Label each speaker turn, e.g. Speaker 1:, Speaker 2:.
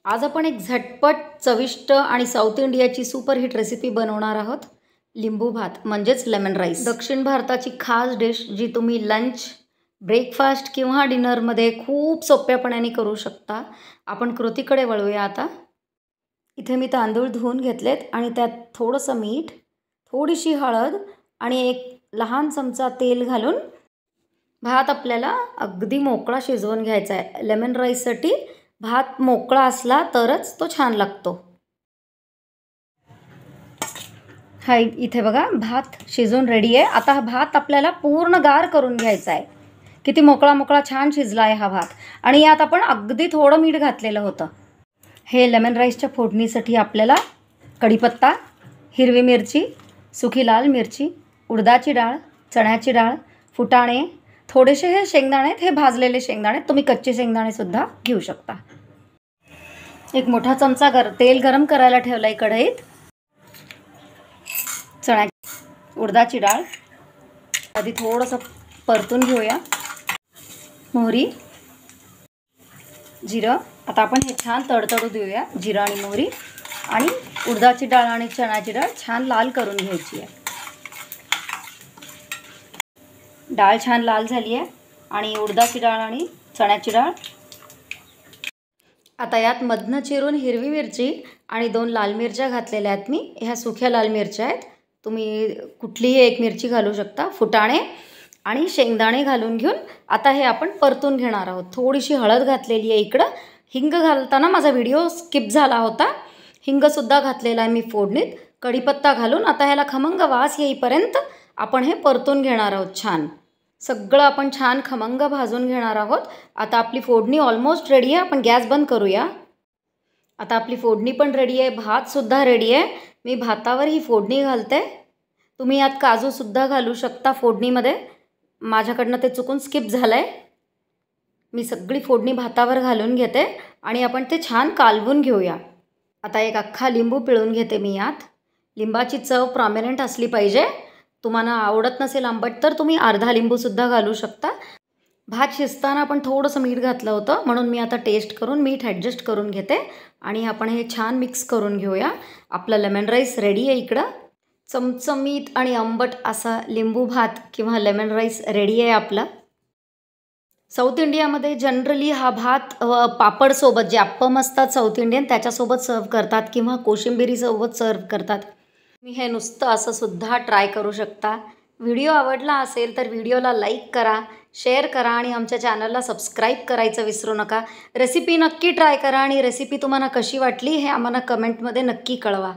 Speaker 1: आज आपण एक झटपट चविष्ट आणि साऊथ इंडियाची सुपरहिट रेसिपी बनवणार आहोत. लिंबू भात म्हणजेच लेमन राईस. दक्षिण भारताची खास डिश जी तुम्ही लंच, ब्रेकफास्ट किंवा डिनरमध्ये खूप सोप्यापणाने करू शकता. आपण कृतीकडे वळूया आता. इथे मी तांदूळ धुवून घेतलेत आणि त्यात थोडंसं मीठ, थोडीशी हळद आणि एक लहान चमचा तेल घालून भात आपल्याला अगदी मोकळा शिजवून घ्यायचा आहे. लेमन राईससाठी भात मोकळा असला तरच तो छान लागतो. इथे बघा भात शिजून रेडी आहे. आता हा भात आपल्याला पूर्ण गार करून घ्यायचा आहे. किती मोकळा मोकळा छान शिजला आहे हा भात. आणि यात आपण अगदी थोडं मीठ घातलेलं होतं. हे लेमन राईसच्या फोडणीसाठी आपल्याला कढीपत्ता, हिरवी मिरची, सुकी लाल मिरची, उडदाची डाळ, चण्याची डाळ, फुटाणे, थोडेसे हे शेंगदाणे, हे भाजलेले शेंगदाणे, तुम्ही कच्चे शेंगदाणे सुद्धा घेऊ शकता. एक मोठा चमचा तेल गरम करायला ठेवला आहे कढईत. उडदाची डाळ आधी थोडंसं परतून घेऊया. मोहरी, जिरं, आता आपण हे छान तडतडू देऊया. जिरं आणि मोहरी आणि उडदाची डाळ आणि चण्याची डाळ छान लाल करून घ्यायची आहे. डाळ छान लाल झाली आहे आणि उडदाची डाळ आणि चण्याची डाळ. आता यात मधनं चिरून हिरवी मिरची आणि 2 लाल मिरच्या घातलेल्या आहेत मी. ह्या सुक्या लाल मिरच्या आहेत. तुम्ही कुठलीही एक मिरची घालू शकता. फुटाणे आणि शेंगदाणे घालून घेऊन आता हे आपण परतून घेणार आहोत. थोडीशी हळद घातलेली आहे इकडं. हिंग घालताना माझा व्हिडिओ स्किप झाला होता. हिंगसुद्धा घातलेला आहे मी फोडणीत. कढीपत्ता घालून आता ह्याला खमंग वास येईपर्यंत आपण हे परतून घेणार आहोत. छान सगळं आपण छान खमंग भाजून घेणार आहोत. आता आपली फोडणी ऑलमोस्ट रेडी आहे. आपण गॅस बंद करूया. आता आपली फोडणी पण रेडी आहे. भातसुद्धा रेडी आहे. मी भातावर ही फोडणी घालते. तुम्ही यात काजूसुद्धा घालू शकता फोडणीमध्ये. माझ्याकडनं ते चुकून स्किप झालं आहे. मी सगळी फोडणी भातावर घालून घेते आणि आपण ते छान कालवून घेऊया. आता एक अख्खा लिंबू पिळून घेते मी यात. लिंबाची चव प्रॉमिनंट असली पाहिजे. तुम्हाला आवडत नसेल आंबट तर तुम्ही अर्धा लिंबूसुद्धा घालू शकता. भात शिजताना आपण थोडंसं मीठ घातलं होतं म्हणून मी आता टेस्ट करून मीठ ॲडजस्ट करून घेते आणि आपण हे छान मिक्स करून घेऊया. आपला लेमन राईस रेडी आहे इकडं. चमचमीत आणि आंबट असा लिंबू भात किंवा लेमन राईस रेडी आहे आपला. साऊथ इंडियामध्ये जनरली हा भात पापडसोबत, जे अप्पम असतात साऊथ इंडियन, त्याच्यासोबत सर्व करतात किंवा कोशिंबिरीसोबत सर्व करतात. मी हे नुसतं असं सुद्धा ट्राय करू शकता. व्हिडिओ आवडला असेल तर व्हिडिओला लाईक करा, शेअर करा आणि आमच्या चॅनलला सबस्क्राईब करायचं विसरू नका. रेसिपी नक्की ट्राय करा आणि रेसिपी तुम्हाला कशी वाटली हे आम्हाला कमेंटमध्ये नक्की कळवा.